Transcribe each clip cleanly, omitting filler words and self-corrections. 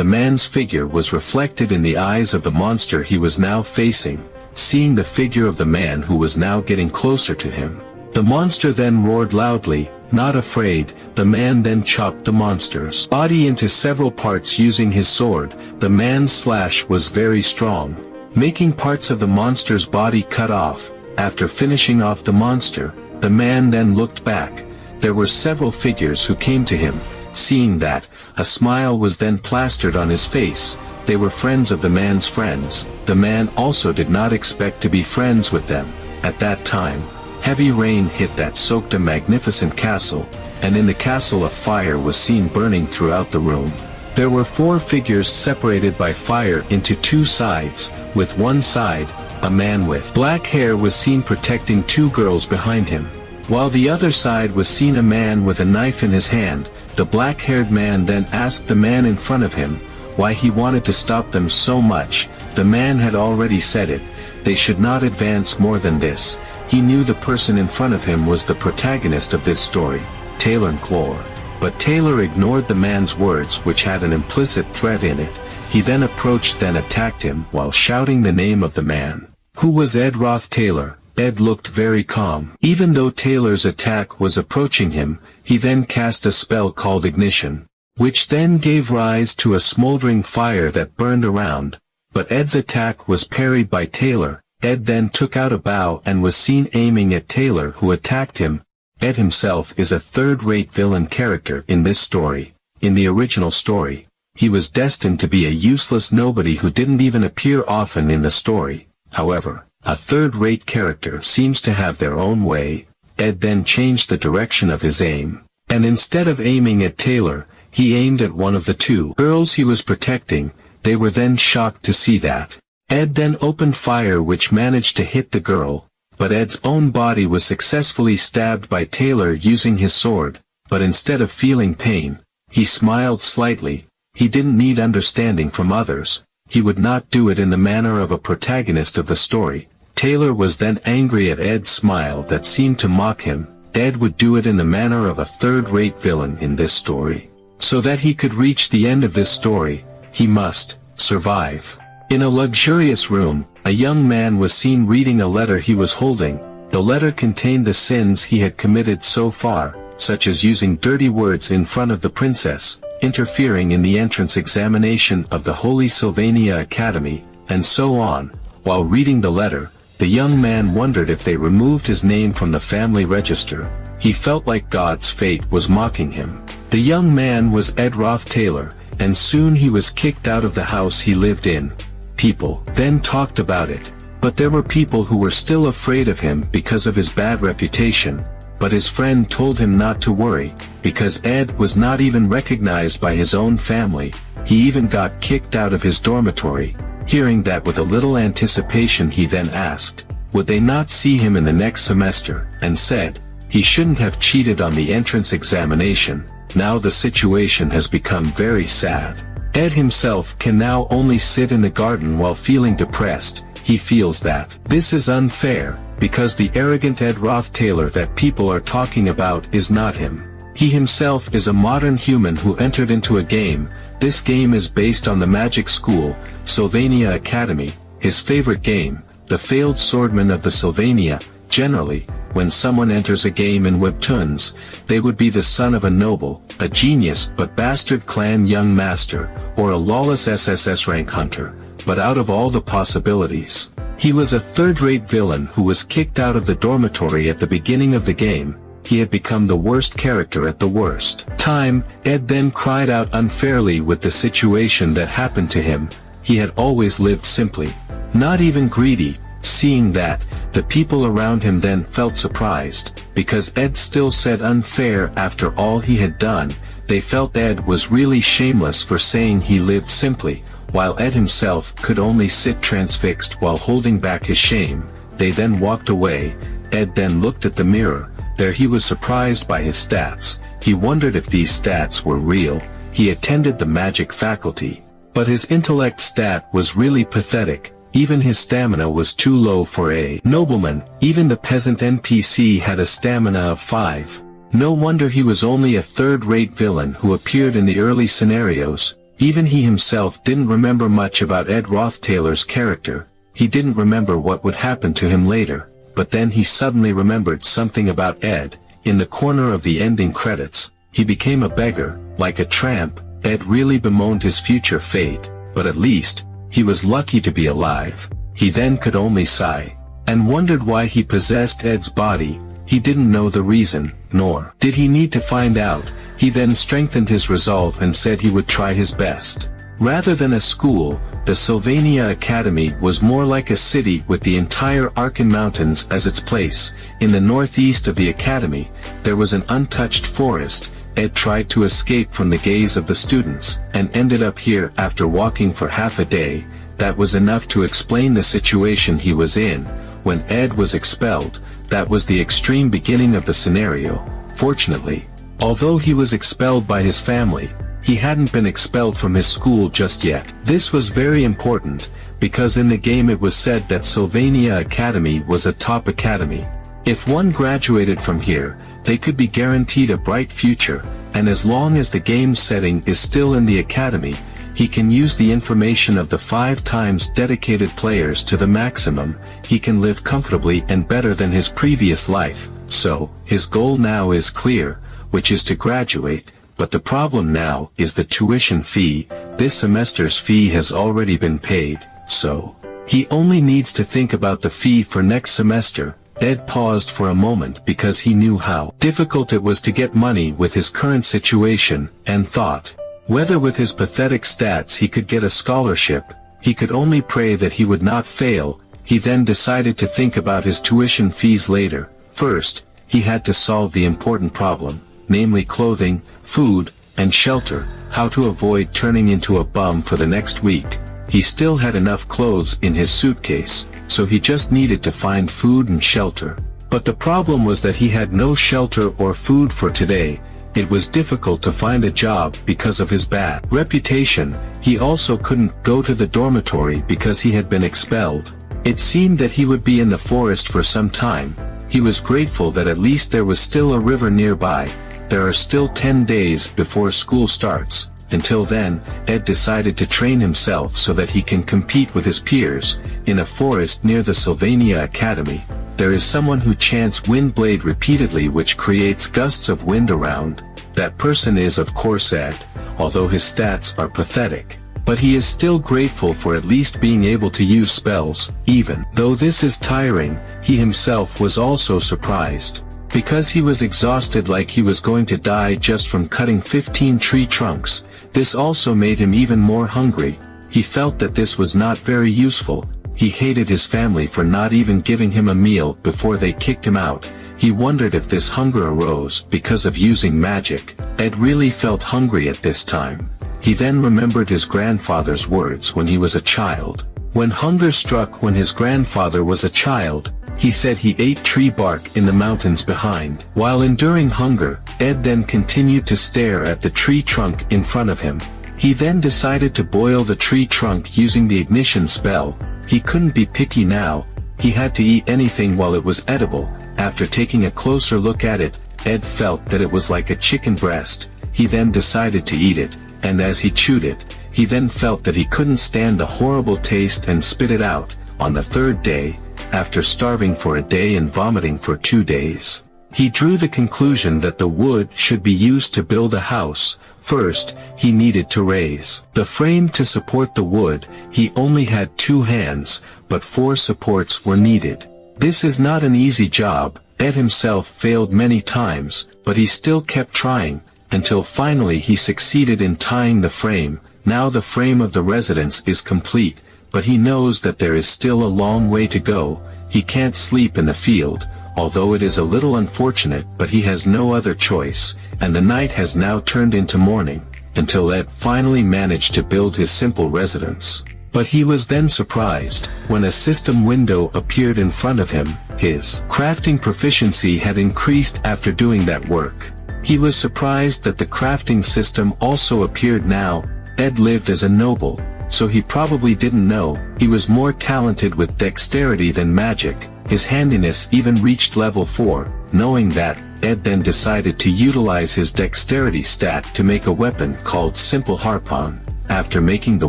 the man's figure was reflected in the eyes of the monster he was now facing, seeing the figure of the man who was now getting closer to him. The monster then roared loudly, not afraid. The man then chopped the monster's body into several parts using his sword. The man's slash was very strong, making parts of the monster's body cut off. After finishing off the monster, the man then looked back. There were several figures who came to him. Seeing that, a smile was then plastered on his face. They were friends of the man's friends. The man also did not expect to be friends with them. At that time, heavy rain hit that soaked a magnificent castle, and in the castle a fire was seen burning throughout the room. There were 4 figures separated by fire into 2 sides. With one side, a man with black hair was seen protecting 2 girls behind him, while the other side was seen a man with a knife in his hand. The black-haired man then asked the man in front of him why he wanted to stop them so much. The man had already said it, they should not advance more than this. He knew the person in front of him was the protagonist of this story, Taylor and Clore. But Taylor ignored the man's words, which had an implicit threat in it. He then approached and attacked him while shouting the name of the man, who was Ed Roth Taylor. Ed looked very calm. Even though Taylor's attack was approaching him, he then cast a spell called Ignition, which then gave rise to a smoldering fire that burned around. But Ed's attack was parried by Taylor. Ed then took out a bow and was seen aiming at Taylor, who attacked him. Ed himself is a third-rate villain character in this story. In the original story, he was destined to be a useless nobody who didn't even appear often in the story. However, a third-rate character seems to have their own way. Ed then changed the direction of his aim, and instead of aiming at Taylor, he aimed at one of the 2 girls he was protecting. They were then shocked to see that. Ed then opened fire, which managed to hit the girl, but Ed's own body was successfully stabbed by Taylor using his sword. But instead of feeling pain, he smiled slightly. He didn't need understanding from others. He would not do it in the manner of a protagonist of the story. Taylor was then angry at Ed's smile that seemed to mock him. Ed would do it in the manner of a third-rate villain in this story. So that he could reach the end of this story, he must survive. In a luxurious room, a young man was seen reading a letter he was holding. The letter contained the sins he had committed so far, such as using dirty words in front of the princess, interfering in the entrance examination of the Holy Sylvania Academy, and so on. While reading the letter, the young man wondered if they removed his name from the family register. He felt like God's fate was mocking him. The young man was Ed Roth Taylor, and soon he was kicked out of the house he lived in. People then talked about it, but there were people who were still afraid of him because of his bad reputation. But his friend told him not to worry, because Ed was not even recognized by his own family. He even got kicked out of his dormitory. Hearing that with a little anticipation, he then asked, would they not see him in the next semester, and said, he shouldn't have cheated on the entrance examination. Now the situation has become very sad. Ed himself can now only sit in the garden while feeling depressed. He feels that this is unfair, because the arrogant Ed Roth Taylor that people are talking about is not him. He himself is a modern human who entered into a game. This game is based on the magic school, Sylvania Academy, his favorite game, the failed swordman of the Sylvania. Generally, when someone enters a game in webtoons, they would be the son of a noble, a genius but bastard clan young master, or a lawless SSS rank hunter. But out of all the possibilities, he was a third-rate villain who was kicked out of the dormitory at the beginning of the game. He had become the worst character at the worst time. Ed then cried out unfairly with the situation that happened to him. He had always lived simply, not even greedy. Seeing that, the people around him then felt surprised, because Ed still said unfair after all he had done. They felt Ed was really shameless for saying he lived simply, while Ed himself could only sit transfixed while holding back his shame. They then walked away. Ed then looked at the mirror. There he was surprised by his stats. He wondered if these stats were real. He attended the magic faculty, but his intellect stat was really pathetic. Even his stamina was too low for a nobleman. Even the peasant NPC had a stamina of 5. No wonder he was only a third-rate villain who appeared in the early scenarios. Even he himself didn't remember much about Ed Rothtailor's character. He didn't remember what would happen to him later, but then he suddenly remembered something about Ed. In the corner of the ending credits, he became a beggar, like a tramp. Ed really bemoaned his future fate, but at least, he was lucky to be alive. He then could only sigh, and wondered why he possessed Ed's body. He didn't know the reason, nor did he need to find out. He then strengthened his resolve and said he would try his best. Rather than a school, the Sylvania Academy was more like a city with the entire Arkan Mountains as its place. In the northeast of the academy, there was an untouched forest. Ed tried to escape from the gaze of the students, and ended up here after walking for half a day. That was enough to explain the situation he was in. When Ed was expelled, that was the extreme beginning of the scenario. Fortunately, although he was expelled by his family, he hadn't been expelled from his school just yet. This was very important, because in the game it was said that Sylvania Academy was a top academy. If one graduated from here, they could be guaranteed a bright future, and as long as the game setting is still in the academy, he can use the information of the 5 times dedicated players to the maximum. He can live comfortably and better than his previous life. So, his goal now is clear, which is to graduate. But the problem now is the tuition fee. This semester's fee has already been paid, so he only needs to think about the fee for next semester. Ed paused for a moment because he knew how difficult it was to get money with his current situation, and thought, whether with his pathetic stats he could get a scholarship. He could only pray that he would not fail. He then decided to think about his tuition fees later. First, he had to solve the important problem, namely clothing, food, and shelter. How to avoid turning into a bum for the next week. He still had enough clothes in his suitcase, so he just needed to find food and shelter. But the problem was that he had no shelter or food for today. It was difficult to find a job because of his bad reputation. He also couldn't go to the dormitory because he had been expelled. It seemed that he would be in the forest for some time. He was grateful that at least there was still a river nearby. There are still 10 days before school starts. Until then, Ed decided to train himself so that he can compete with his peers. In a forest near the Sylvania Academy, there is someone who chants wind blade repeatedly, which creates gusts of wind around. That person is of course Ed, although his stats are pathetic. But he is still grateful for at least being able to use spells. Even though this is tiring, he himself was also surprised. Because he was exhausted, like he was going to die just from cutting 15 tree trunks. This also made him even more hungry. He felt that this was not very useful. He hated his family for not even giving him a meal before they kicked him out. He wondered if this hunger arose because of using magic. Ed really felt hungry at this time. He then remembered his grandfather's words when he was a child. When hunger struck when his grandfather was a child, he said he ate tree bark in the mountains behind. While enduring hunger, Ed then continued to stare at the tree trunk in front of him. He then decided to boil the tree trunk using the ignition spell. He couldn't be picky now. He had to eat anything while it was edible. After taking a closer look at it, Ed felt that it was like a chicken breast. He then decided to eat it, and as he chewed it, he then felt that he couldn't stand the horrible taste and spit it out. On the 3rd day, after starving for a day and vomiting for 2 days, he drew the conclusion that the wood should be used to build a house. First, he needed to raise the frame to support the wood. He only had 2 hands, but 4 supports were needed. This is not an easy job. Ed himself failed many times, but he still kept trying, until finally he succeeded in tying the frame. Now the frame of the residence is complete, but he knows that there is still a long way to go. He can't sleep in the field, although it is a little unfortunate, but he has no other choice, and the night has now turned into morning, until Ed finally managed to build his simple residence. But he was then surprised when a system window appeared in front of him. His crafting proficiency had increased after doing that work. He was surprised that the crafting system also appeared now. Ed lived as a noble, so he probably didn't know he was more talented with dexterity than magic. His handiness even reached level 4. Knowing that, Ed then decided to utilize his dexterity stat to make a weapon called Simple Harpoon. After making the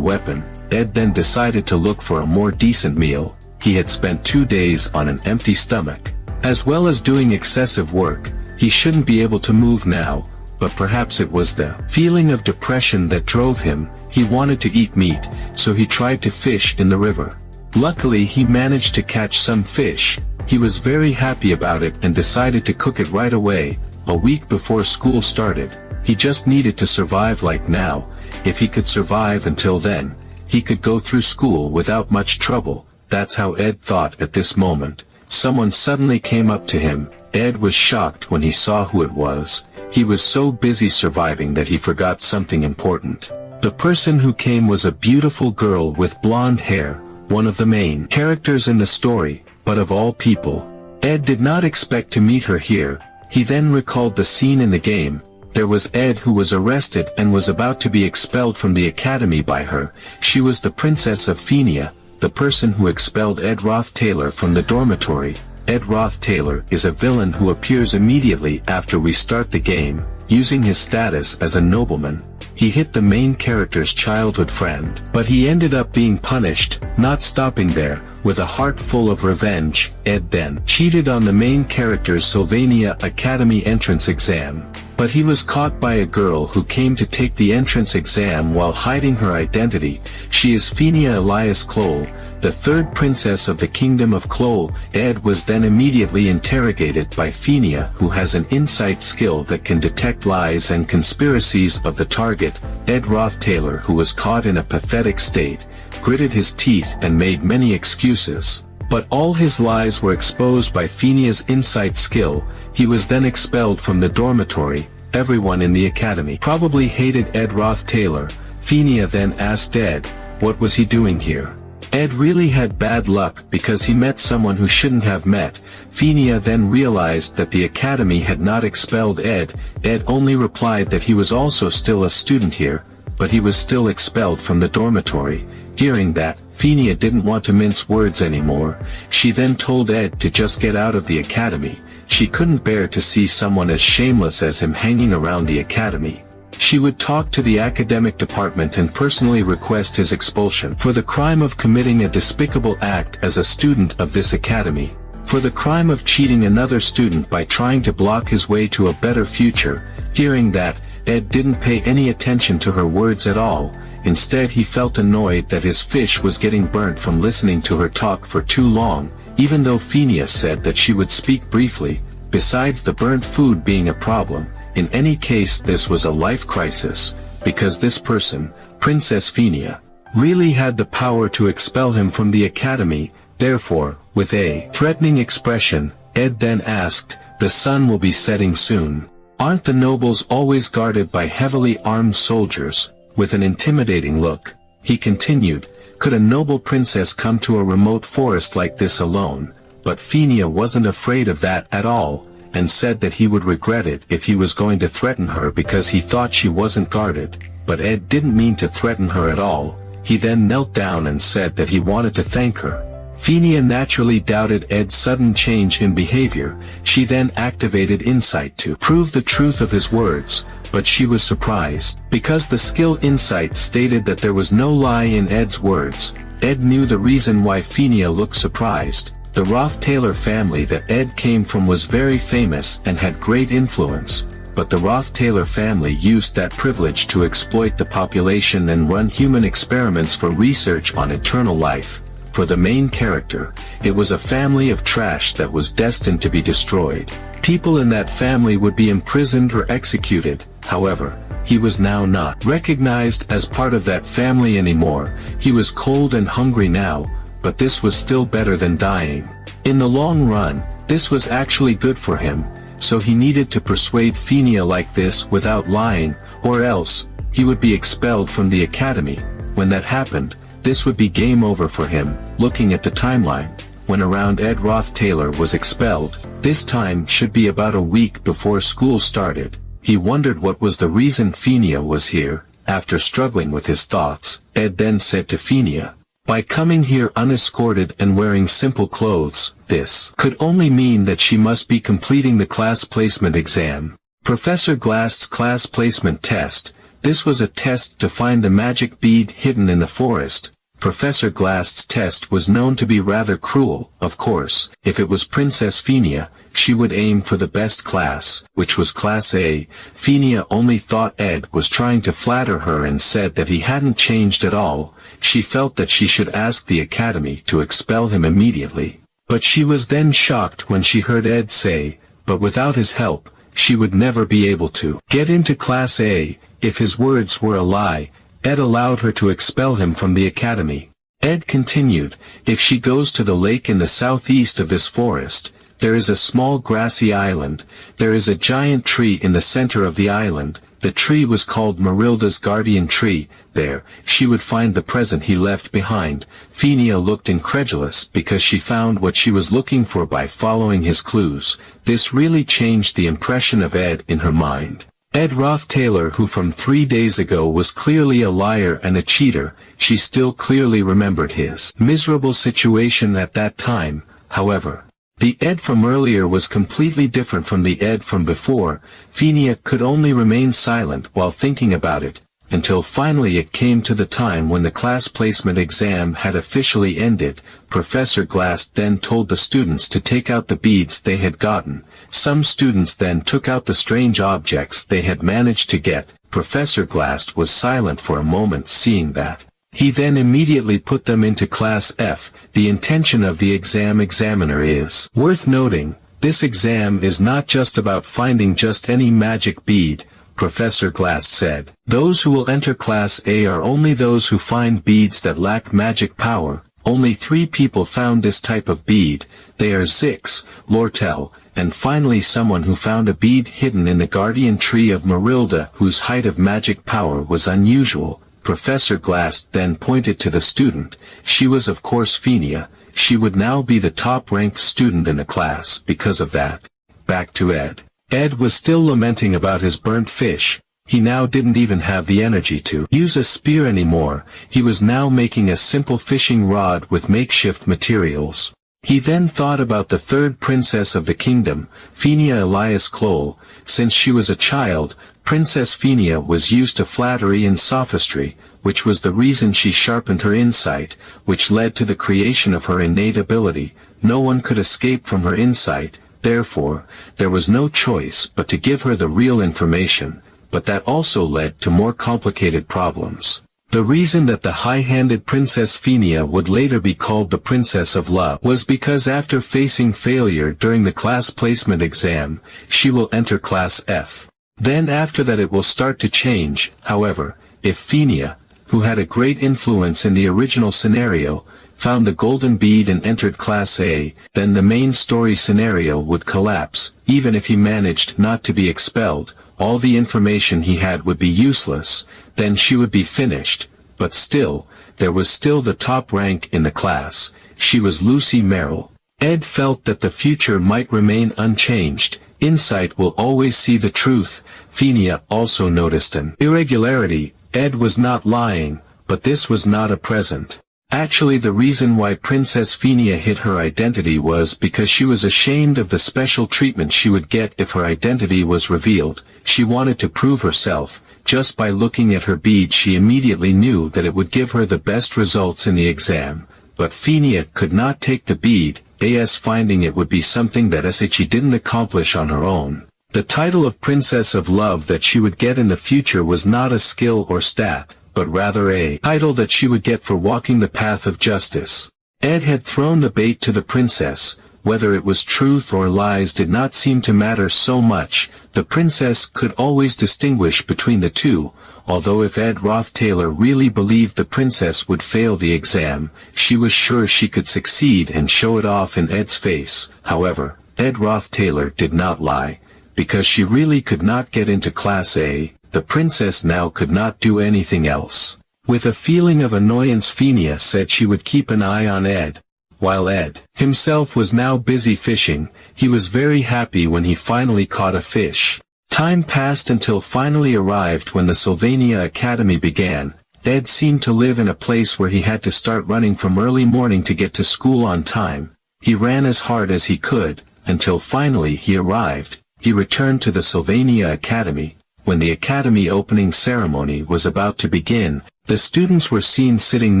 weapon, Ed then decided to look for a more decent meal. He had spent 2 days on an empty stomach. As well as doing excessive work, he shouldn't be able to move now, but perhaps it was the feeling of depression that drove him. He wanted to eat meat, so he tried to fish in the river. Luckily he managed to catch some fish. He was very happy about it and decided to cook it right away, a week before school started. He just needed to survive like now. If he could survive until then, he could go through school without much trouble. That's how Ed thought at this moment. Someone suddenly came up to him. Ed was shocked when he saw who it was. He was so busy surviving that he forgot something important. The person who came was a beautiful girl with blonde hair, one of the main characters in the story, but of all people, Ed did not expect to meet her here. He then recalled the scene in the game. There was Ed who was arrested and was about to be expelled from the academy by her. She was the Princess of Fenia, the person who expelled Ed Roth-Taylor from the dormitory. Ed Roth-Taylor is a villain who appears immediately after we start the game. Using his status as a nobleman, he hit the main character's childhood friend. But he ended up being punished. Not stopping there, with a heart full of revenge, Ed then cheated on the main character's Sylvania Academy entrance exam. But he was caught by a girl who came to take the entrance exam while hiding her identity. She is Fenia Elias Clole, the third princess of the kingdom of Clole. Ed was then immediately interrogated by Fenia, who has an insight skill that can detect lies and conspiracies of the target. Ed Roth-Taylor, who was caught in a pathetic state, gritted his teeth and made many excuses. But all his lies were exposed by Fenia's insight skill. He was then expelled from the dormitory. Everyone in the academy probably hated Ed Roth-Taylor. Fenia then asked Ed, what was he doing here? Ed really had bad luck because he met someone who shouldn't have met. Fenia then realized that the academy had not expelled Ed. Ed only replied that he was also still a student here, but he was still expelled from the dormitory. Hearing that, Fenia didn't want to mince words anymore. She then told Ed to just get out of the academy. She couldn't bear to see someone as shameless as him hanging around the academy. She would talk to the academic department and personally request his expulsion for the crime of committing a despicable act as a student of this academy. For the crime of cheating another student by trying to block his way to a better future. Hearing that, Ed didn't pay any attention to her words at all. Instead he felt annoyed that his fish was getting burnt from listening to her talk for too long, even though Fenia said that she would speak briefly, besides the burnt food being a problem. In any case, this was a life crisis, because this person, Princess Fenia, really had the power to expel him from the academy. Therefore, with a threatening expression, Ed then asked, the sun will be setting soon. Aren't the nobles always guarded by heavily armed soldiers? With an intimidating look, he continued, could a noble princess come to a remote forest like this alone? But Fenia wasn't afraid of that at all, and said that he would regret it if he was going to threaten her because he thought she wasn't guarded. But Ed didn't mean to threaten her at all. He then knelt down and said that he wanted to thank her. Fenia naturally doubted Ed's sudden change in behavior. She then activated insight to prove the truth of his words, but she was surprised, because the skill insight stated that there was no lie in Ed's words. Ed knew the reason why Fenia looked surprised. The Roth-Taylor family that Ed came from was very famous and had great influence, but the Roth-Taylor family used that privilege to exploit the population and run human experiments for research on eternal life. For the main character, it was a family of trash that was destined to be destroyed. People in that family would be imprisoned or executed. However, he was now not recognized as part of that family anymore. He was cold and hungry now, but this was still better than dying. In the long run, this was actually good for him, so he needed to persuade Fenia like this without lying, or else, he would be expelled from the academy. When that happened, this would be game over for him. Looking at the timeline, when around Ed Roth-Taylor was expelled, this time should be about a week before school started. He wondered what was the reason Fenia was here. After struggling with his thoughts, Ed then said to Fenia, by coming here unescorted and wearing simple clothes, this could only mean that she must be completing the class placement exam. Professor Glast's class placement test. This was a test to find the magic bead hidden in the forest. Professor Glass's test was known to be rather cruel. Of course, if it was Princess Phinia, she would aim for the best class, which was Class A. Phinia only thought Ed was trying to flatter her and said that he hadn't changed at all. She felt that she should ask the academy to expel him immediately. But she was then shocked when she heard Ed say, but without his help, she would never be able to get into Class A. If his words were a lie, Ed allowed her to expel him from the academy. Ed continued, if she goes to the lake in the southeast of this forest, there is a small grassy island. There is a giant tree in the center of the island. The tree was called Marilda's guardian tree. There, she would find the present he left behind. Phinia looked incredulous because she found what she was looking for by following his clues. This really changed the impression of Ed in her mind. Ed Roth-Taylor, who from 3 days ago was clearly a liar and a cheater, she still clearly remembered his miserable situation at that time. However, the Ed from earlier was completely different from the Ed from before. Phinia could only remain silent while thinking about it, until finally it came to the time when the class placement exam had officially ended. Professor Glass then told the students to take out the beads they had gotten. Some students then took out the strange objects they had managed to get. Professor Glass was silent for a moment seeing that. He then immediately put them into Class F. The intention of the examiner is worth noting. This exam is not just about finding just any magic bead, Professor Glass said. Those who will enter Class A are only those who find beads that lack magic power. Only 3 people found this type of bead. They are Zix, Lortel, and finally someone who found a bead hidden in the guardian tree of Marilda, whose height of magic power was unusual. Professor Glass then pointed to the student. She was of course Phinia. She would now be the top-ranked student in the class because of that. Back to Ed. Ed was still lamenting about his burnt fish. He now didn't even have the energy to use a spear anymore. He was now making a simple fishing rod with makeshift materials. He then thought about the third princess of the kingdom, Phinia Elias Clole. Since she was a child, Princess Phinia was used to flattery and sophistry, which was the reason she sharpened her insight, which led to the creation of her innate ability. No one could escape from her insight, therefore, there was no choice but to give her the real information, but that also led to more complicated problems. The reason that the high-handed Princess Phinia would later be called the Princess of Love was because after facing failure during the class placement exam, she will enter Class F. Then after that it will start to change. However, if Phinia, who had a great influence in the original scenario, found the golden bead and entered Class A, then the main story scenario would collapse. Even if he managed not to be expelled, all the information he had would be useless. Then she would be finished. But still, there was still the top rank in the class. She was Lucy Merrill. Ed felt that the future might remain unchanged. Insight will always see the truth. Phinia also noticed an irregularity. Ed was not lying, but this was not a present. Actually, the reason why Princess Phinia hid her identity was because she was ashamed of the special treatment she would get if her identity was revealed. She wanted to prove herself. Just by looking at her bead she immediately knew that it would give her the best results in the exam. But Phinia could not take the bead, as finding it would be something that she didn't accomplish on her own. The title of Princess of Love that she would get in the future was not a skill or stat, but rather a title that she would get for walking the path of justice. Ed had thrown the bait to the princess. Whether it was truth or lies did not seem to matter so much. The princess could always distinguish between the two. Although if Ed Roth-Taylor really believed the princess would fail the exam, she was sure she could succeed and show it off in Ed's face. However, Ed Roth-Taylor did not lie. Because she really could not get into Class A, the princess now could not do anything else. With a feeling of annoyance, Phinia said she would keep an eye on Ed. While Ed himself was now busy fishing, he was very happy when he finally caught a fish. Time passed until finally arrived when the Sylvania Academy began. Ed seemed to live in a place where he had to start running from early morning to get to school on time. He ran as hard as he could, until finally he arrived. He returned to the Sylvania Academy. when the academy opening ceremony was about to begin, the students were seen sitting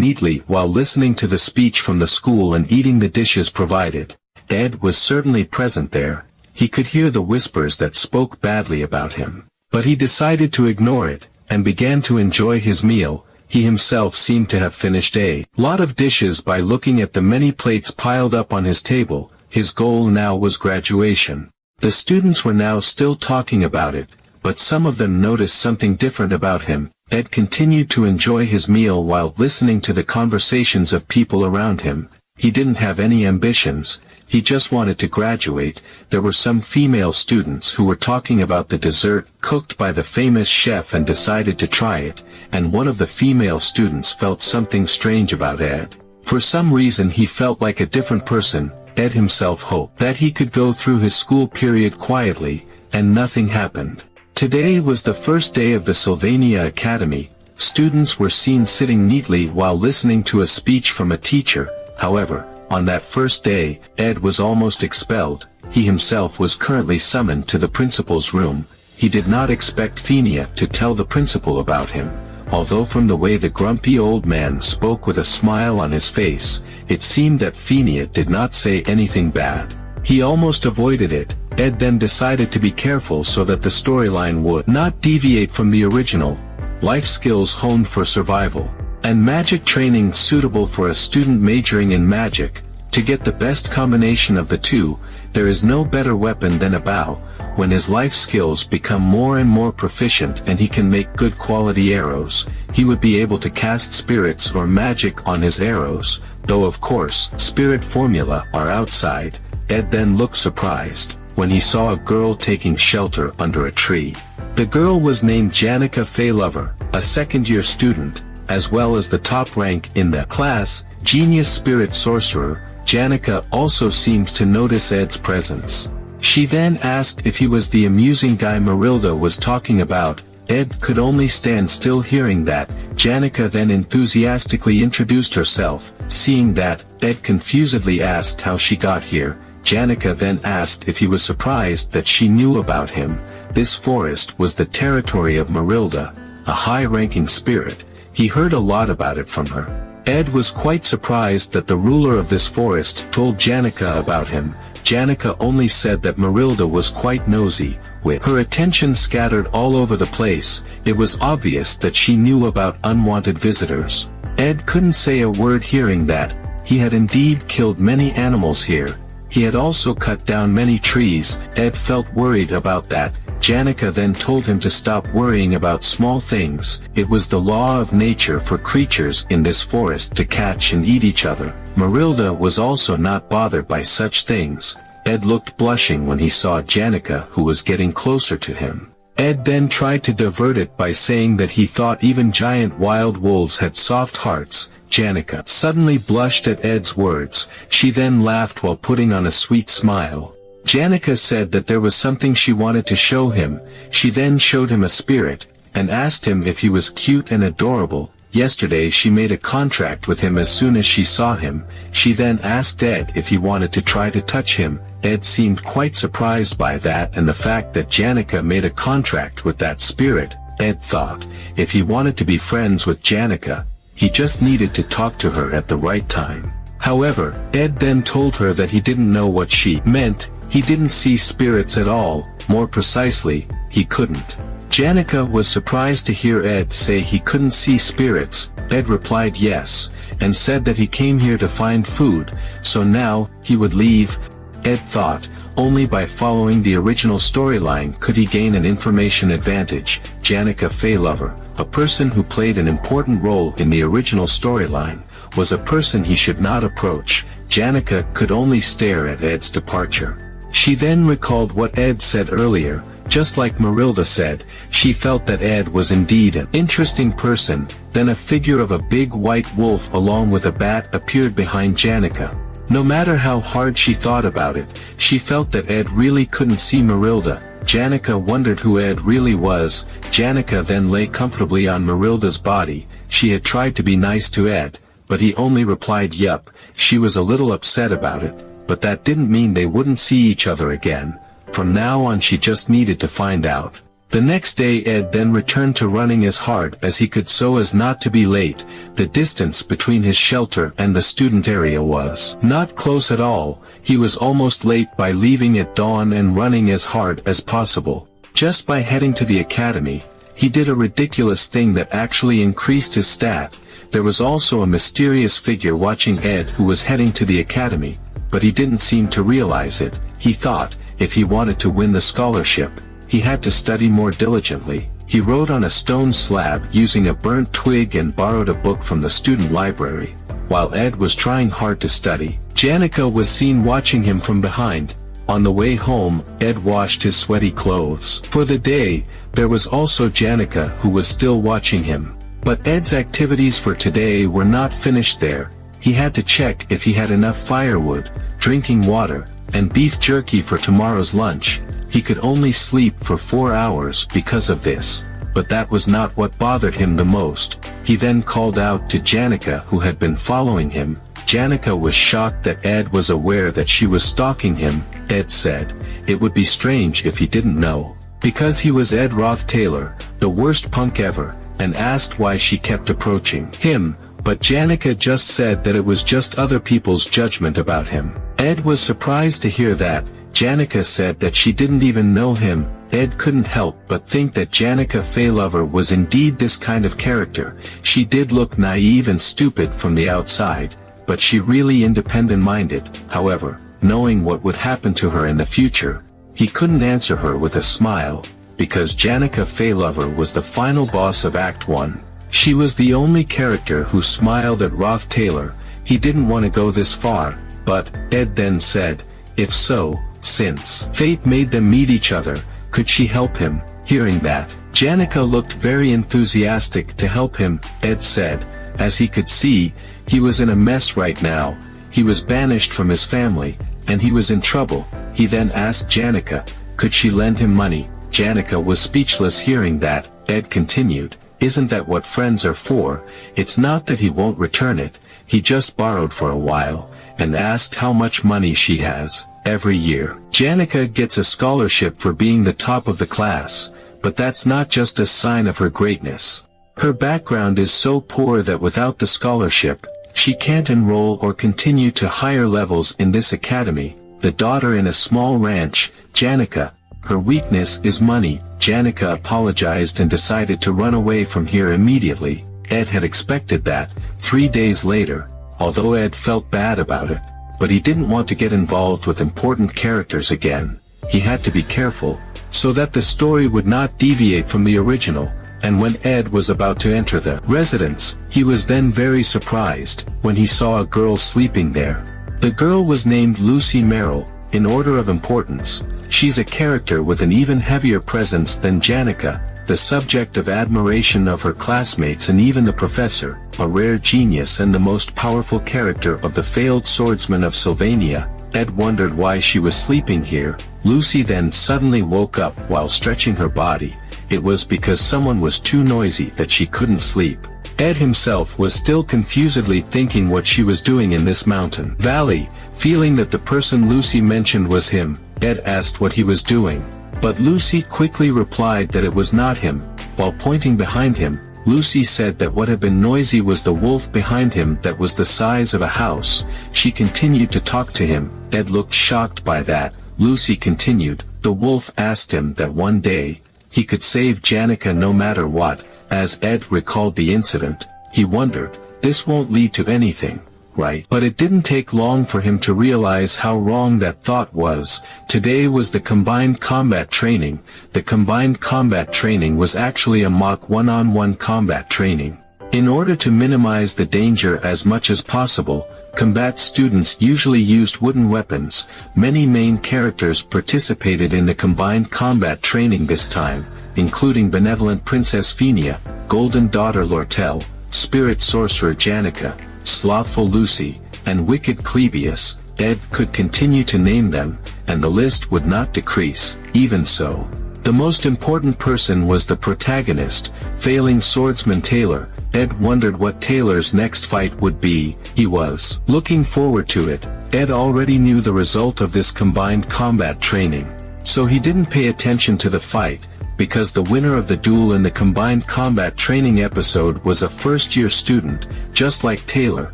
neatly while listening to the speech from the school and eating the dishes provided. Ed was certainly present there. He could hear the whispers that spoke badly about him. But he decided to ignore it, and began to enjoy his meal. He himself seemed to have finished a lot of dishes by looking at the many plates piled up on his table. His goal now was graduation. The students were now still talking about it, but some of them noticed something different about him. Ed continued to enjoy his meal while listening to the conversations of people around him. He didn't have any ambitions, he just wanted to graduate. There were some female students who were talking about the dessert cooked by the famous chef and decided to try it, and one of the female students felt something strange about Ed. For some reason he felt like a different person. Ed himself hoped that he could go through his school period quietly, and nothing happened. Today was the first day of the Sylvania Academy. Students were seen sitting neatly while listening to a speech from a teacher. However, on that first day, Ed was almost expelled. He himself was currently summoned to the principal's room. He did not expect Favoritnya to tell the principal about him, although from the way the grumpy old man spoke with a smile on his face, it seemed that Favoritnya did not say anything bad. He almost avoided it. Ed then decided to be careful so that the storyline would not deviate from the original. Life skills honed for survival, and magic training suitable for a student majoring in magic. To get the best combination of the two, there is no better weapon than a bow. When his life skills become more and more proficient and he can make good quality arrows, he would be able to cast spirits or magic on his arrows, though of course, spirit formula are outside. Ed then looked surprised when he saw a girl taking shelter under a tree. The girl was named Janica Faylover, a second-year student, as well as the top rank in the class, Genius Spirit Sorcerer. Janica also seemed to notice Ed's presence. She then asked if he was the amusing guy Marilda was talking about. Ed could only stand still hearing that. Janica then enthusiastically introduced herself. Seeing that, Ed confusedly asked how she got here. Janica then asked if he was surprised that she knew about him. This forest was the territory of Marilda, a high-ranking spirit. He heard a lot about it from her. Ed was quite surprised that the ruler of this forest told Janica about him. Janica only said that Marilda was quite nosy. With her attention scattered all over the place, it was obvious that she knew about unwanted visitors. Ed couldn't say a word hearing that. He had indeed killed many animals here. He had also cut down many trees. Ed felt worried about that. Janica then told him to stop worrying about small things. It was the law of nature for creatures in this forest to catch and eat each other. Marilda was also not bothered by such things. Ed looked blushing when he saw Janica, who was getting closer to him. Ed then tried to divert it by saying that he thought even giant wild wolves had soft hearts. Janica suddenly blushed at Ed's words. She then laughed while putting on a sweet smile. Janica said that there was something she wanted to show him. She then showed him a spirit, and asked him if he was cute and adorable. Yesterday she made a contract with him as soon as she saw him. She then asked Ed if he wanted to try to touch him. Ed seemed quite surprised by that and the fact that Janica made a contract with that spirit. Ed thought, if he wanted to be friends with Janica, he just needed to talk to her at the right time. However, Ed then told her that he didn't know what she meant. He didn't see spirits at all. More precisely, he couldn't. Janica was surprised to hear Ed say he couldn't see spirits. Ed replied yes, and said that he came here to find food, so now he would leave. Ed thought, only by following the original storyline could he gain an information advantage. Janica Faylover, a person who played an important role in the original storyline, was a person he should not approach. Janica could only stare at Ed's departure. She then recalled what Ed said earlier. Just like Marilda said, she felt that Ed was indeed an interesting person. Then a figure of a big white wolf along with a bat appeared behind Janica. No matter how hard she thought about it, she felt that Ed really couldn't see Marilda. Janica wondered who Ed really was. Janica then lay comfortably on Marilda's body. She had tried to be nice to Ed, but he only replied yup. She was a little upset about it, but that didn't mean they wouldn't see each other again. From now on she just needed to find out. The next day Ed then returned to running as hard as he could so as not to be late. The distance between his shelter and the student area was not close at all. He was almost late by leaving at dawn and running as hard as possible. Just by heading to the academy, he did a ridiculous thing that actually increased his stat. There was also a mysterious figure watching Ed who was heading to the academy, but he didn't seem to realize it. He thought, if he wanted to win the scholarship, he had to study more diligently. He wrote on a stone slab using a burnt twig and borrowed a book from the student library. While Ed was trying hard to study, Janica was seen watching him from behind. On the way home, Ed washed his sweaty clothes. For the day, there was also Janica who was still watching him. But Ed's activities for today were not finished there. He had to check if he had enough firewood, drinking water, and beef jerky for tomorrow's lunch. He could only sleep for 4 hours because of this, but that was not what bothered him the most. He then called out to Janica who had been following him. Janica was shocked that Ed was aware that she was stalking him. Ed said, it would be strange if he didn't know, because he was Ed Roth Taylor, the worst punk ever, and asked why she kept approaching him, but Janica just said that it was just other people's judgment about him. Ed was surprised to hear that. Janica said that she didn't even know him. Ed couldn't help but think that Janica Faylover was indeed this kind of character. She did look naive and stupid from the outside, but she really independent-minded. However, knowing what would happen to her in the future, he couldn't answer her with a smile, because Janica Faylover was the final boss of Act 1. She was the only character who smiled at Roth Taylor. He didn't want to go this far, but, Ed then said, if so, since fate made them meet each other, could she help him? Hearing that, Janica looked very enthusiastic to help him. Ed said, as he could see, he was in a mess right now. He was banished from his family, and he was in trouble. He then asked Janica, could she lend him money? Janica was speechless hearing that. Ed continued, isn't that what friends are for? It's not that he won't return it, he just borrowed for a while, and asked how much money she has. Every year, Janica gets a scholarship for being the top of the class, but that's not just a sign of her greatness. Her background is so poor that without the scholarship, she can't enroll or continue to higher levels in this academy. The daughter in a small ranch, Janica, her weakness is money. Janica apologized and decided to run away from here immediately. Ed had expected that. 3 days later, although Ed felt bad about it, but he didn't want to get involved with important characters again. He had to be careful, so that the story would not deviate from the original, and when Ed was about to enter the residence, he was then very surprised when he saw a girl sleeping there. The girl was named Lucy Merrill. In order of importance, she's a character with an even heavier presence than Janica, the subject of admiration of her classmates and even the professor, a rare genius and the most powerful character of the failed swordsman of Sylvania. Ed wondered why she was sleeping here. Lucy then suddenly woke up while stretching her body. It was because someone was too noisy that she couldn't sleep. Ed himself was still confusedly thinking what she was doing in this mountain valley. Feeling that the person Lucy mentioned was him, Ed asked what he was doing. But Lucy quickly replied that it was not him. While pointing behind him, Lucy said that what had been noisy was the wolf behind him that was the size of a house. She continued to talk to him. Ed looked shocked by that. Lucy continued, the wolf asked him that one day, he could save Janica no matter what. As Ed recalled the incident, he wondered, this won't lead to anything, right? But it didn't take long for him to realize how wrong that thought was. Today was the combined combat training. The combined combat training was actually a mock one-on-one combat training. In order to minimize the danger as much as possible, combat students usually used wooden weapons. Many main characters participated in the combined combat training this time, including benevolent Princess Fenia, golden daughter Lortel, spirit sorcerer Janica, slothful Lucy, and wicked Clebius. Ed could continue to name them, and the list would not decrease. Even so, the most important person was the protagonist, failing swordsman Taylor. Ed wondered what Taylor's next fight would be. He was looking forward to it. Ed already knew the result of this combined combat training, so he didn't pay attention to the fight, because the winner of the duel in the combined combat training episode was a first-year student, just like Taylor,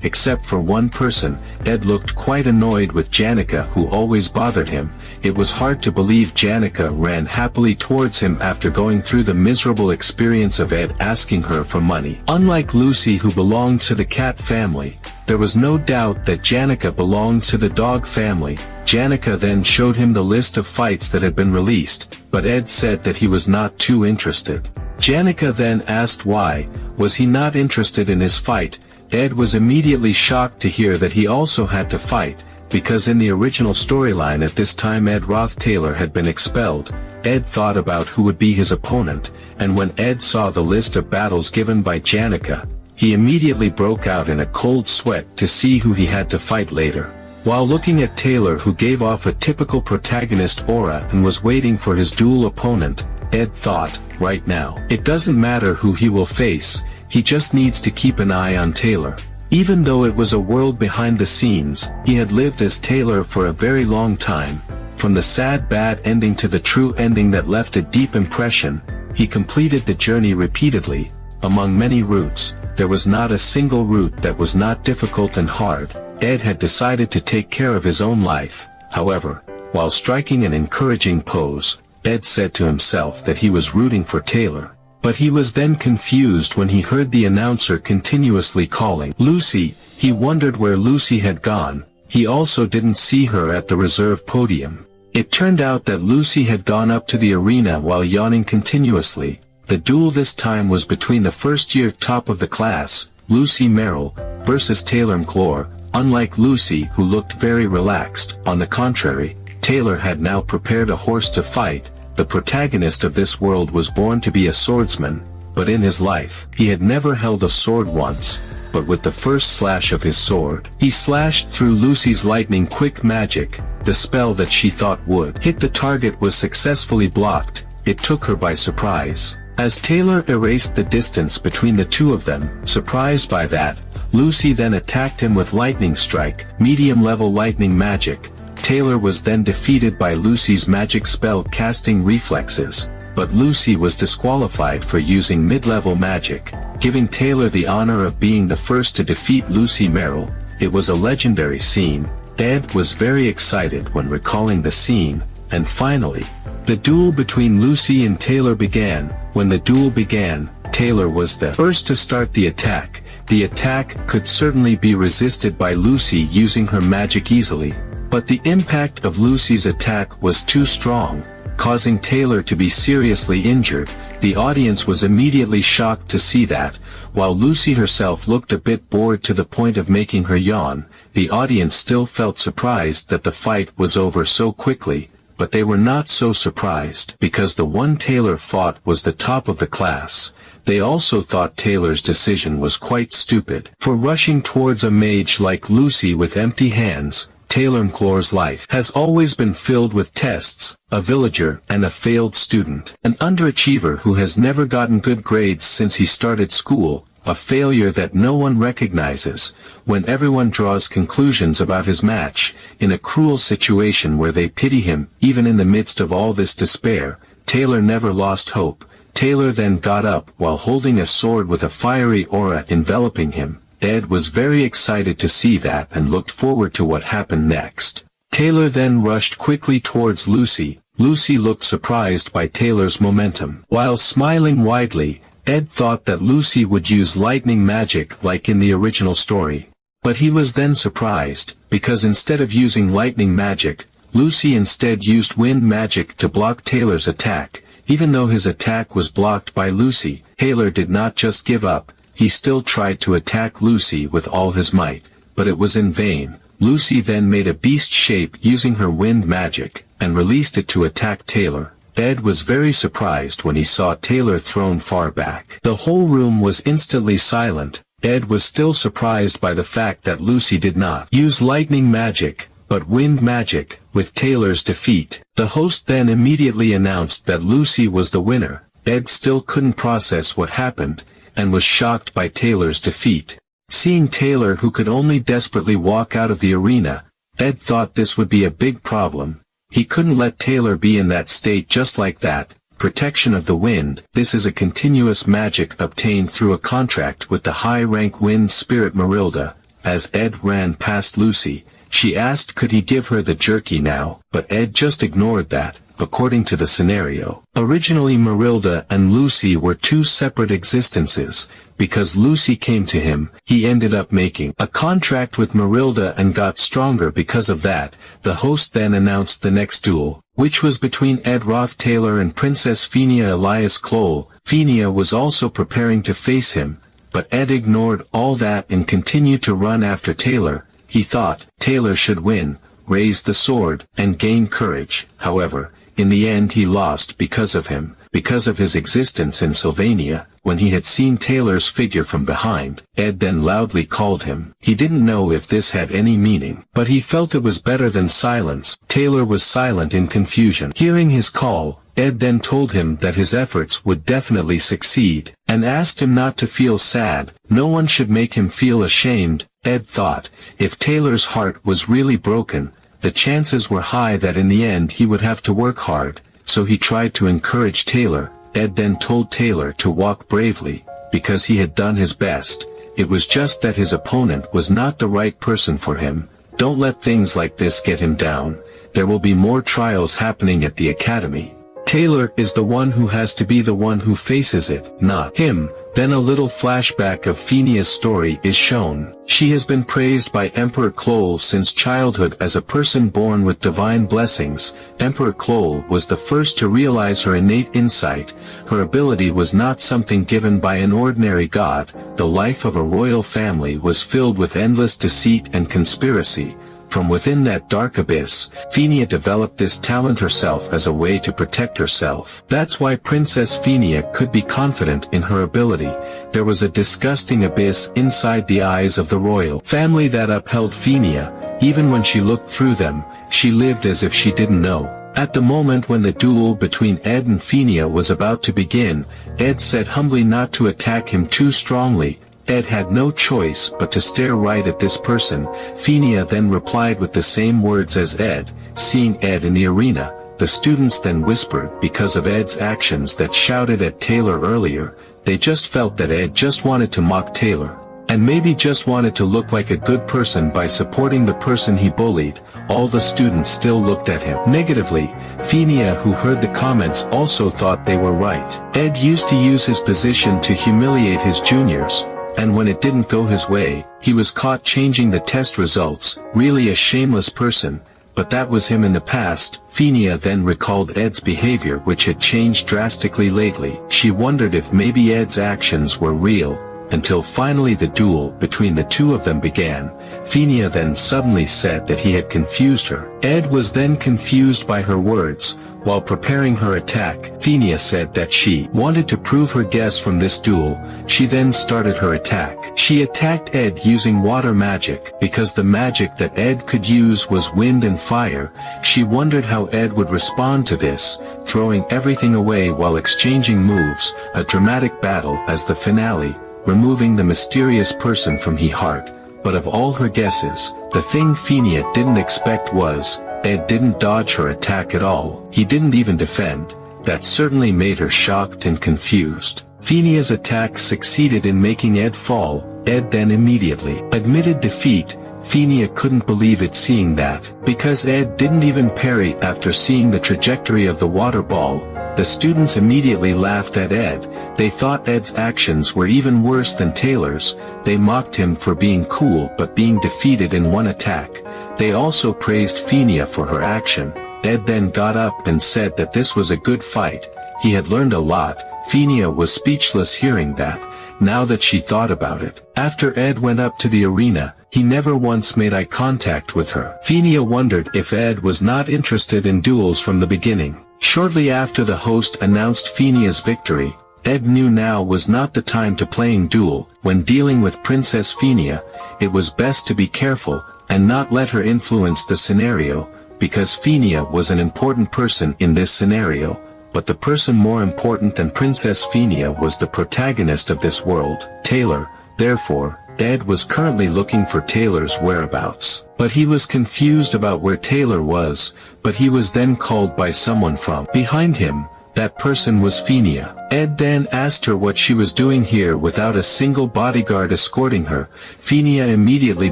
except for one person. Ed looked quite annoyed with Janica, who always bothered him. It was hard to believe Janica ran happily towards him after going through the miserable experience of Ed asking her for money. Unlike Lucy, who belonged to the cat family, there was no doubt that Janica belonged to the dog family. Janica then showed him the list of fights that had been released, but Ed said that he was not too interested. Janica then asked why was he not interested in his fight. Ed was immediately shocked to hear that he also had to fight, because in the original storyline at this time Ed Roth Taylor had been expelled. Ed thought about who would be his opponent, and when Ed saw the list of battles given by Janica, he immediately broke out in a cold sweat to see who he had to fight later. While looking at Taylor, who gave off a typical protagonist aura and was waiting for his duel opponent, Ed thought, right now, it doesn't matter who he will face, he just needs to keep an eye on Taylor. Even though it was a world behind the scenes, he had lived as Taylor for a very long time. From the sad bad ending to the true ending that left a deep impression, he completed the journey repeatedly. Among many routes, there was not a single route that was not difficult and hard. Ed had decided to take care of his own life. However, while striking an encouraging pose, Ed said to himself that he was rooting for Taylor. But he was then confused when he heard the announcer continuously calling Lucy. He wondered where Lucy had gone. He also didn't see her at the reserve podium. It turned out that Lucy had gone up to the arena while yawning continuously. The duel this time was between the first-year top of the class, Lucy Merrill, versus Taylor McClure. Unlike Lucy, who looked very relaxed, on the contrary, Taylor had now prepared a horse to fight. The protagonist of this world was born to be a swordsman, but in his life, he had never held a sword once. But with the first slash of his sword, he slashed through Lucy's lightning-quick magic. The spell that she thought would hit the target was successfully blocked. It took her by surprise. As Taylor erased the distance between the two of them, surprised by that, Lucy then attacked him with lightning strike, medium-level lightning magic. Taylor was then defeated by Lucy's magic spell casting reflexes, but Lucy was disqualified for using mid-level magic, giving Taylor the honor of being the first to defeat Lucy Merrill. It was a legendary scene. Ed was very excited when recalling the scene, and finally, the duel between Lucy and Taylor began. When the duel began, Taylor was the first to start the attack. The attack could certainly be resisted by Lucy using her magic easily, but the impact of Lucy's attack was too strong, causing Taylor to be seriously injured. The audience was immediately shocked to see that. While Lucy herself looked a bit bored to the point of making her yawn, the audience still felt surprised that the fight was over so quickly. But they were not so surprised because the one Taylor fought was the top of the class. They also thought Taylor's decision was quite stupid. For rushing towards a mage like Lucy with empty hands, Taylor McClure's life has always been filled with tests, a villager and a failed student, an underachiever who has never gotten good grades since he started school, a failure that no one recognizes. When everyone draws conclusions about his match, in a cruel situation where they pity him, even in the midst of all this despair, Taylor never lost hope. Taylor then got up while holding a sword with a fiery aura enveloping him. Ed was very excited to see that and looked forward to what happened next. Taylor then rushed quickly towards Lucy. Lucy looked surprised by Taylor's momentum. While smiling widely, Ed thought that Lucy would use lightning magic like in the original story. But he was then surprised, because instead of using lightning magic, Lucy instead used wind magic to block Taylor's attack. Even though his attack was blocked by Lucy, Taylor did not just give up. He still tried to attack Lucy with all his might, but it was in vain. Lucy then made a beast shape using her wind magic, and released it to attack Taylor. Ed was very surprised when he saw Taylor thrown far back. The whole room was instantly silent. Ed was still surprised by the fact that Lucy did not use lightning magic, but wind magic. With Taylor's defeat, the host then immediately announced that Lucy was the winner. Ed still couldn't process what happened, and was shocked by Taylor's defeat. Seeing Taylor, who could only desperately walk out of the arena, Ed thought this would be a big problem. He couldn't let Taylor be in that state just like that. protection of the wind. This is a continuous magic obtained through a contract with the high-rank wind spirit Marilda. As Ed ran past Lucy, she asked could he give her the jerky now, but Ed just ignored that. According to the scenario, originally Marilda and Lucy were two separate existences. Because Lucy came to him, he ended up making a contract with Marilda and got stronger because of that. The host then announced the next duel, which was between Ed Roth Taylor and Princess Fenia Elias Clole. Fenia was also preparing to face him, but Ed ignored all that and continued to run after Taylor. He thought Taylor should win, raise the sword, and gain courage. However, in the end he lost because of him, because of his existence in Sylvania. When he had seen Taylor's figure from behind, Ed then loudly called him. He didn't know if this had any meaning, but he felt it was better than silence. Taylor was silent in confusion. Hearing his call, Ed then told him that his efforts would definitely succeed, and asked him not to feel sad. No one should make him feel ashamed. Ed thought, if Taylor's heart was really broken, the chances were high that in the end he would have to work hard, so he tried to encourage Taylor. Ed then told Taylor to walk bravely, because he had done his best. It was just that his opponent was not the right person for him. Don't let things like this get him down. There will be more trials happening at the academy. Taylor is the one who has to be the one who faces it, not him. Then a little flashback of Fenia's story is shown. She has been praised by Emperor Clole since childhood as a person born with divine blessings. Emperor Clole was the first to realize her innate insight. Her ability was not something given by an ordinary god. The life of a royal family was filled with endless deceit and conspiracy. From within that dark abyss, Fenia developed this talent herself as a way to protect herself. That's why Princess Fenia could be confident in her ability. There was a disgusting abyss inside the eyes of the royal family that upheld Fenia. Even when she looked through them, she lived as if she didn't know. At the moment when the duel between Ed and Fenia was about to begin, Ed said humbly not to attack him too strongly. Ed had no choice but to stare right at this person. Fenia then replied with the same words as Ed. Seeing Ed in the arena, the students then whispered because of Ed's actions that shouted at Taylor earlier. They just felt that Ed just wanted to mock Taylor, and maybe just wanted to look like a good person by supporting the person he bullied. All the students still looked at him negatively. Fenia, who heard the comments, also thought they were right. Ed used to use his position to humiliate his juniors, and when it didn't go his way, he was caught changing the test results. Really a shameless person, but that was him in the past. Fenia then recalled Ed's behavior, which had changed drastically lately. She wondered if maybe Ed's actions were real, until finally the duel between the two of them began. Fenia then suddenly said that he had confused her. Ed was then confused by her words. While preparing her attack, Fenia said that she wanted to prove her guess from this duel. She then started her attack. She attacked Ed using water magic. Because the magic that Ed could use was wind and fire, she wondered how Ed would respond to this, throwing everything away while exchanging moves. A dramatic battle as the finale, removing the mysterious person from her heart. But of all her guesses, the thing Fenia didn't expect was, Ed didn't dodge her attack at all. He didn't even defend. That certainly made her shocked and confused. Fenia's attack succeeded in making Ed fall. Ed then immediately admitted defeat. Fenia couldn't believe it seeing that. Because Ed didn't even parry after seeing the trajectory of the water ball, the students immediately laughed at Ed. They thought Ed's actions were even worse than Taylor's. They mocked him for being cool but being defeated in one attack. They also praised Fenia for her action. Ed then got up and said that this was a good fight. He had learned a lot. Fenia was speechless hearing that, now that she thought about it. After Ed went up to the arena, he never once made eye contact with her. Fenia wondered if Ed was not interested in duels from the beginning. Shortly after the host announced Fenia's victory, Ed knew now was not the time to playing duel. When dealing with Princess Fenia, it was best to be careful, and not let her influence the scenario, because Fenia was an important person in this scenario, but the person more important than Princess Fenia was the protagonist of this world, Taylor. Therefore, Ed was currently looking for Taylor's whereabouts. But he was confused about where Taylor was, but he was then called by someone from behind him. That person was Favoritnya. Ed then asked her what she was doing here without a single bodyguard escorting her. Favoritnya immediately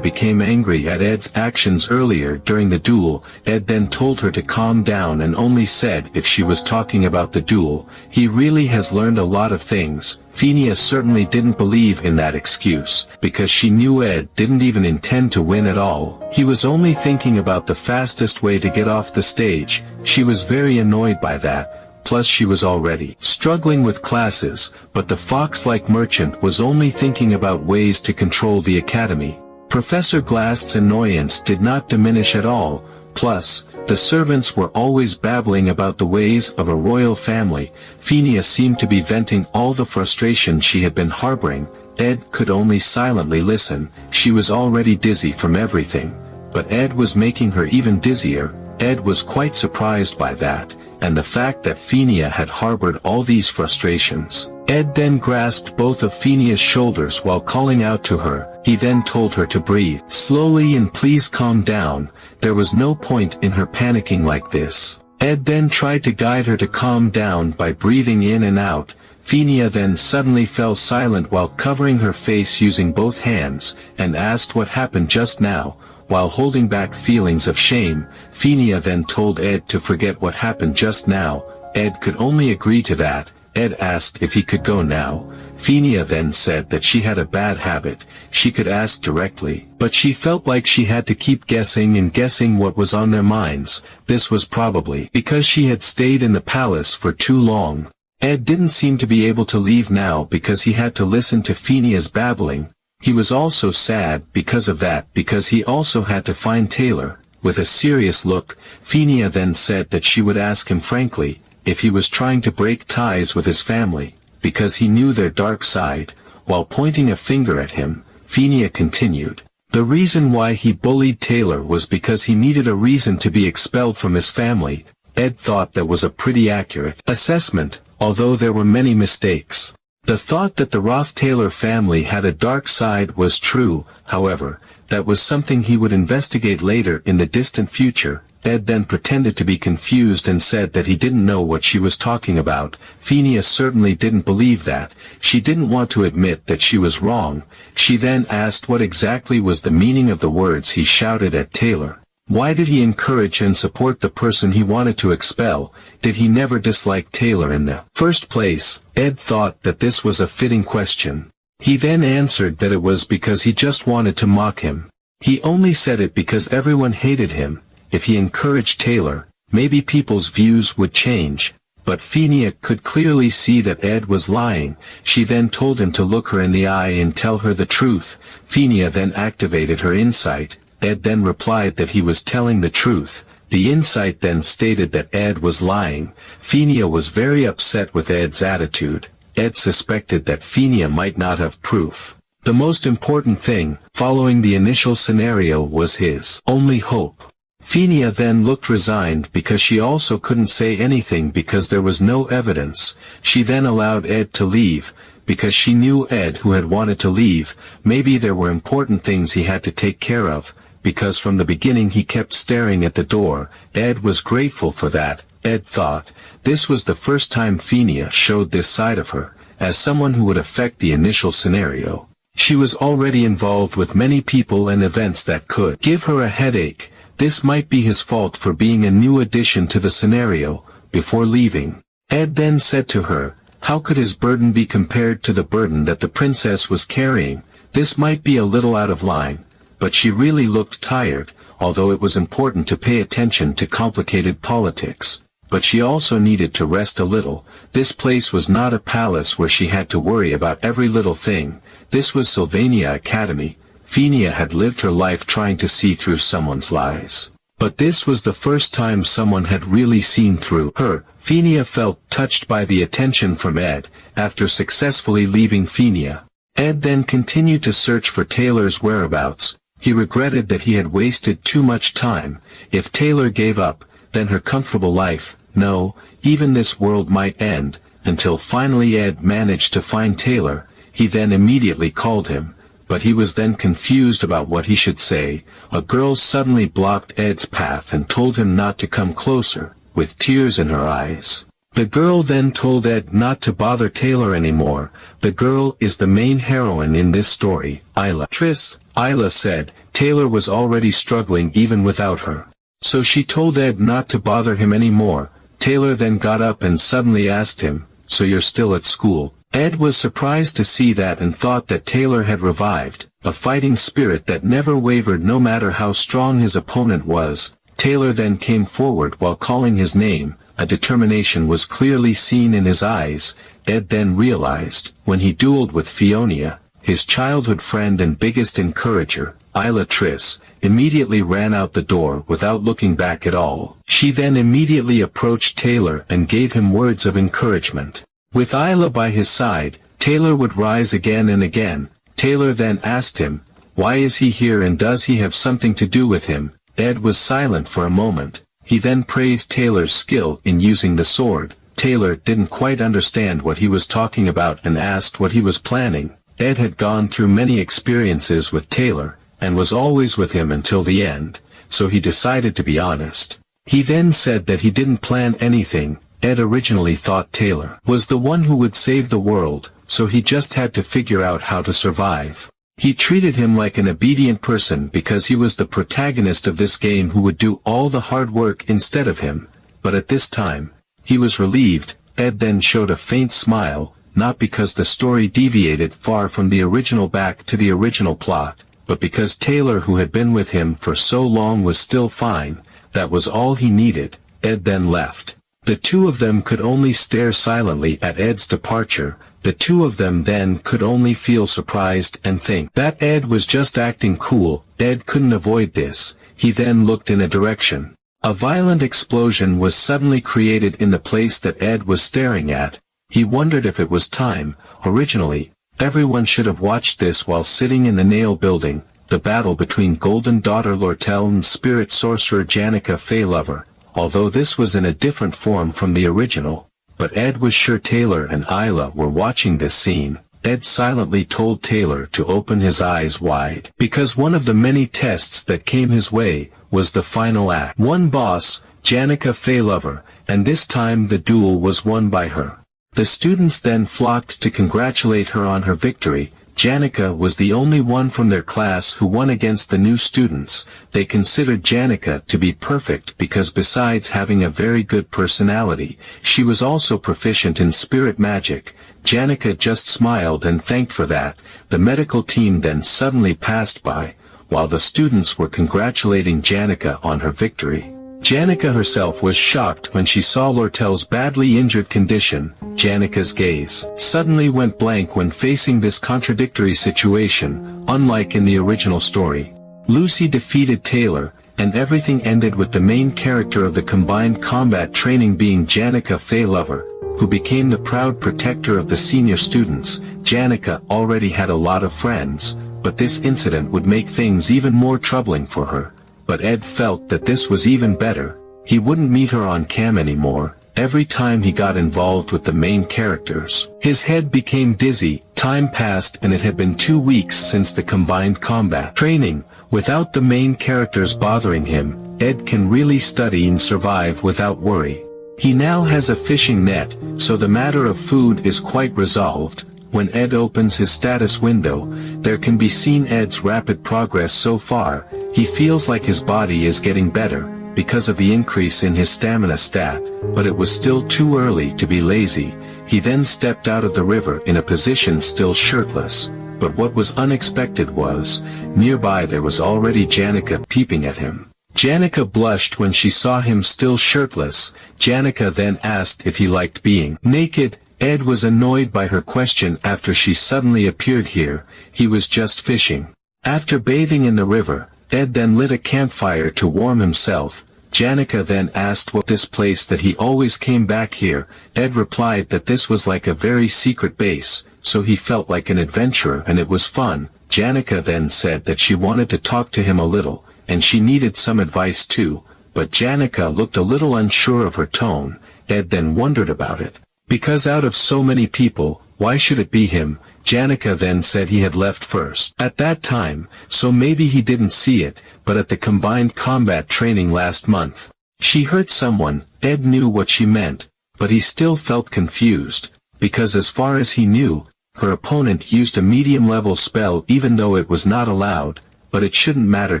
became angry at Ed's actions earlier during the duel. Ed then told her to calm down and only said if she was talking about the duel. He really has learned a lot of things. Favoritnya certainly didn't believe in that excuse, because she knew Ed didn't even intend to win at all. He was only thinking about the fastest way to get off the stage. She was very annoyed by that. Plus she was already struggling with classes, but the fox-like merchant was only thinking about ways to control the academy. Professor Glass's annoyance did not diminish at all. Plus, the servants were always babbling about the ways of a royal family. Favoritnya seemed to be venting all the frustration she had been harboring. Ed could only silently listen. She was already dizzy from everything. But Ed was making her even dizzier. Ed was quite surprised by that, and the fact that Favoritnya had harbored all these frustrations. Ed then grasped both of Favritnya's shoulders while calling out to her. He then told her to breathe slowly and please calm down. There was no point in her panicking like this. Ed then tried to guide her to calm down by breathing in and out. Favoritnya then suddenly fell silent while covering her face using both hands, and asked what happened just now. While holding back feelings of shame, Favoritnya then told Ed to forget what happened just now. Ed could only agree to that. Ed asked if he could go now. Favoritnya then said that she had a bad habit. She could ask directly, but she felt like she had to keep guessing and guessing what was on their minds. This was probably because she had stayed in the palace for too long. Ed didn't seem to be able to leave now because he had to listen to Favritnya's babbling. He was also sad because of that, because he also had to find Taylor. With a serious look, Favoritnya then said that she would ask him frankly if he was trying to break ties with his family, because he knew their dark side. While pointing a finger at him, Favoritnya continued. The reason why he bullied Taylor was because he needed a reason to be expelled from his family. Ed thought that was a pretty accurate assessment, although there were many mistakes. The thought that the Roth-Taylor family had a dark side was true, however, that was something he would investigate later in the distant future. Ed then pretended to be confused and said that he didn't know what she was talking about. Favoritnya certainly didn't believe that. She didn't want to admit that she was wrong. She then asked what exactly was the meaning of the words he shouted at Taylor. Why did he encourage and support the person he wanted to expel? Did he never dislike Taylor in the first place? Ed thought that this was a fitting question. He then answered that it was because he just wanted to mock him. He only said it because everyone hated him. If he encouraged Taylor, maybe people's views would change. But Favoritnya could clearly see that Ed was lying. She then told him to look her in the eye and tell her the truth. Favoritnya then activated her insight. Ed then replied that he was telling the truth. The insight then stated that Ed was lying. Favoritnya was very upset with Ed's attitude. Ed suspected that Favoritnya might not have proof. The most important thing, following the initial scenario, was his only hope. Favoritnya then looked resigned because she also couldn't say anything because there was no evidence. She then allowed Ed to leave, because she knew Ed who had wanted to leave. Maybe there were important things he had to take care of, because from the beginning he kept staring at the door. Ed was grateful for that. Ed thought, this was the first time Favoritnya showed this side of her, as someone who would affect the initial scenario. She was already involved with many people and events that could give her a headache. This might be his fault for being a new addition to the scenario. Before leaving, Ed then said to her, how could his burden be compared to the burden that the princess was carrying? This might be a little out of line, but she really looked tired, although it was important to pay attention to complicated politics. But she also needed to rest a little. This place was not a palace where she had to worry about every little thing. This was Sylvania Academy. Favoritnya had lived her life trying to see through someone's lies. But this was the first time someone had really seen through her. Favoritnya felt touched by the attention from Ed. After successfully leaving Favoritnya, Ed then continued to search for Taylor's whereabouts. He regretted that he had wasted too much time. If Taylor gave up, then her comfortable life, no, even this world might end, until finally Ed managed to find Taylor. He then immediately called him, but he was then confused about what he should say. A girl suddenly blocked Ed's path and told him not to come closer, with tears in her eyes. The girl then told Ed not to bother Taylor anymore. The girl is the main heroine in this story, Isla. Tris, Isla said, Taylor was already struggling even without her. So she told Ed not to bother him anymore. Taylor then got up and suddenly asked him, "So you're still at school?" Ed was surprised to see that and thought that Taylor had revived, a fighting spirit that never wavered no matter how strong his opponent was. Taylor then came forward while calling his name. A determination was clearly seen in his eyes. Ed then realized, when he dueled with Fionia, his childhood friend and biggest encourager, Isla Tris, immediately ran out the door without looking back at all. She then immediately approached Taylor and gave him words of encouragement. With Isla by his side, Taylor would rise again and again. Taylor then asked him, "Why is he here and does he have something to do with him?" Ed was silent for a moment. He then praised Taylor's skill in using the sword. Taylor didn't quite understand what he was talking about and asked what he was planning. Ed had gone through many experiences with Taylor, and was always with him until the end, so he decided to be honest. He then said that he didn't plan anything. Ed originally thought Taylor was the one who would save the world, so he just had to figure out how to survive. He treated him like an obedient person because he was the protagonist of this game who would do all the hard work instead of him, but at this time, he was relieved. Ed then showed a faint smile, not because the story deviated far from the original back to the original plot, but because Taylor who had been with him for so long was still fine. That was all he needed. Ed then left. The two of them could only stare silently at Ed's departure. The two of them then could only feel surprised and think that Ed was just acting cool. Ed couldn't avoid this. He then looked in a direction. A violent explosion was suddenly created in the place that Ed was staring at. He wondered if it was time. Originally, everyone should have watched this while sitting in the Nail Building, the battle between Golden Daughter Lortel and Spirit Sorcerer Janica Feylover, although this was in a different form from the original. But Ed was sure Taylor and Isla were watching this scene. Ed silently told Taylor to open his eyes wide, because one of the many tests that came his way was the final act. One boss, Janica Feylover, and this time the duel was won by her. The students then flocked to congratulate her on her victory. Janica was the only one from their class who won against the new students. They considered Janica to be perfect because besides having a very good personality, she was also proficient in spirit magic. Janica just smiled and thanked for that. The medical team then suddenly passed by, while the students were congratulating Janica on her victory. Janica herself was shocked when she saw Lortel's badly injured condition. Janica's gaze suddenly went blank when facing this contradictory situation, unlike in the original story. Lucy defeated Taylor, and everything ended with the main character of the combined combat training being Janica Feylover, who became the proud protector of the senior students. Janica already had a lot of friends, but this incident would make things even more troubling for her. But Ed felt that this was even better. He wouldn't meet her on cam anymore. Every time he got involved with the main characters, his head became dizzy. Time passed and it had been 2 weeks since the combined combat training. Without the main characters bothering him, Ed can really study and survive without worry. He now has a fishing net, so the matter of food is quite resolved. When Ed opens his status window, there can be seen Ed's rapid progress so far. He feels like his body is getting better, because of the increase in his stamina stat, but it was still too early to be lazy. He then stepped out of the river in a position still shirtless, but what was unexpected was, nearby there was already Janica peeping at him. Janica blushed when she saw him still shirtless. Janica then asked if he liked being naked. Ed was annoyed by her question after she suddenly appeared here. He was just fishing. After bathing in the river, Ed then lit a campfire to warm himself. Janica then asked what this place that he always came back here. Ed replied that this was like a very secret base, so he felt like an adventurer and it was fun. Janica then said that she wanted to talk to him a little, and she needed some advice too, but Janica looked a little unsure of her tone. Ed then wondered about it. Because out of so many people, why should it be him? Janica then said he had left first at that time, so maybe he didn't see it, but at the combined combat training last month, she hurt someone. Ed knew what she meant, but he still felt confused, because as far as he knew, her opponent used a medium-level spell even though it was not allowed, but it shouldn't matter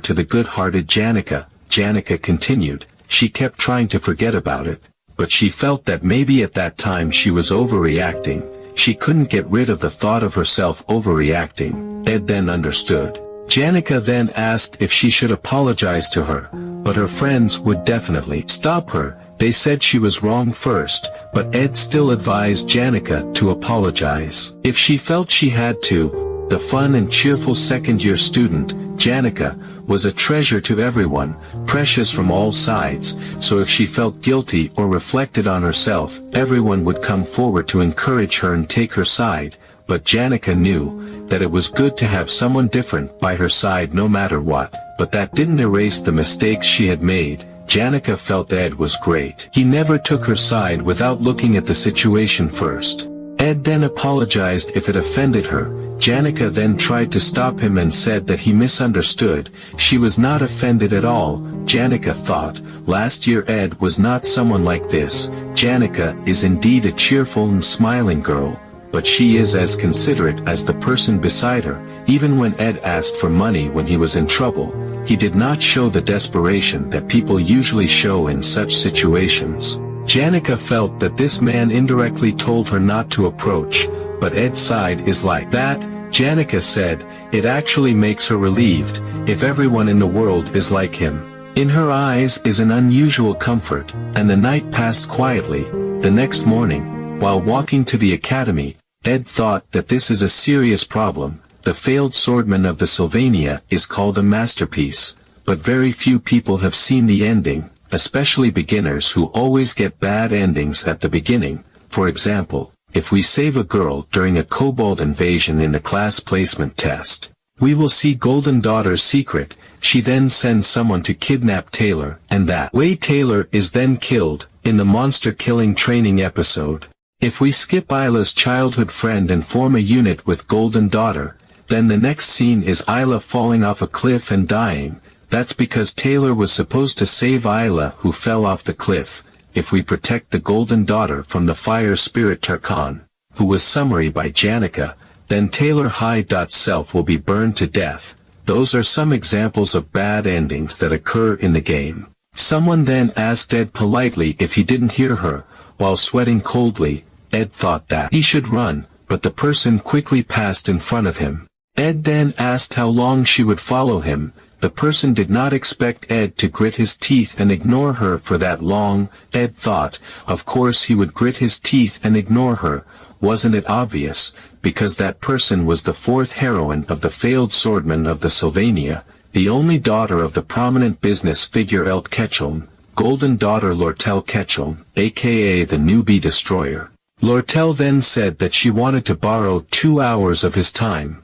to the good-hearted Janica. Janica continued. She kept trying to forget about it, but she felt that maybe at that time she was overreacting. She couldn't get rid of the thought of herself overreacting. Ed then understood. Janica then asked if she should apologize to her, but her friends would definitely stop her. They said she was wrong first, but Ed still advised Janica to apologize if she felt she had to. The fun and cheerful second-year student, Janica, was a treasure to everyone, precious from all sides, so if she felt guilty or reflected on herself, everyone would come forward to encourage her and take her side, but Janica knew that it was good to have someone different by her side no matter what, but that didn't erase the mistakes she had made. Janica felt Ed was great. He never took her side without looking at the situation first. Ed then apologized if it offended her. Janica then tried to stop him and said that he misunderstood. She was not offended at all. Janica thought, last year Ed was not someone like this. Janica is indeed a cheerful and smiling girl, but she is as considerate as the person beside her. Even when Ed asked for money when he was in trouble, he did not show the desperation that people usually show in such situations. Janica felt that this man indirectly told her not to approach, but Ed's side is like that. Janica said, it actually makes her relieved, if everyone in the world is like him. In her eyes is an unusual comfort, and the night passed quietly. The next morning, while walking to the academy, Ed thought that this is a serious problem. The failed swordman of the Sylvania is called a masterpiece, but very few people have seen the ending, especially beginners who always get bad endings at the beginning. For example, if we save a girl during a kobold invasion in the class placement test, we will see Golden Daughter's secret. She then sends someone to kidnap Taylor, and that way Taylor is then killed, in the monster killing training episode. If we skip Isla's childhood friend and form a unit with Golden Daughter, then the next scene is Isla falling off a cliff and dying. That's because Taylor was supposed to save Isla who fell off the cliff. If we protect the Golden Daughter from the fire spirit Tarkan, who was summary by Janica, then Taylor High.self will be burned to death. Those are some examples of bad endings that occur in the game. Someone then asked Ed politely if he didn't hear her. While sweating coldly, Ed thought that he should run, but the person quickly passed in front of him. Ed then asked how long she would follow him. The person did not expect Ed to grit his teeth and ignore her for that long. Ed thought, of course he would grit his teeth and ignore her. Wasn't it obvious? Because that person was the fourth heroine of the failed swordman of the Sylvania, the only daughter of the prominent business figure Elt Ketchum, Golden Daughter Lortel Ketchum, aka the newbie destroyer. Lortel then said that she wanted to borrow 2 hours of his time.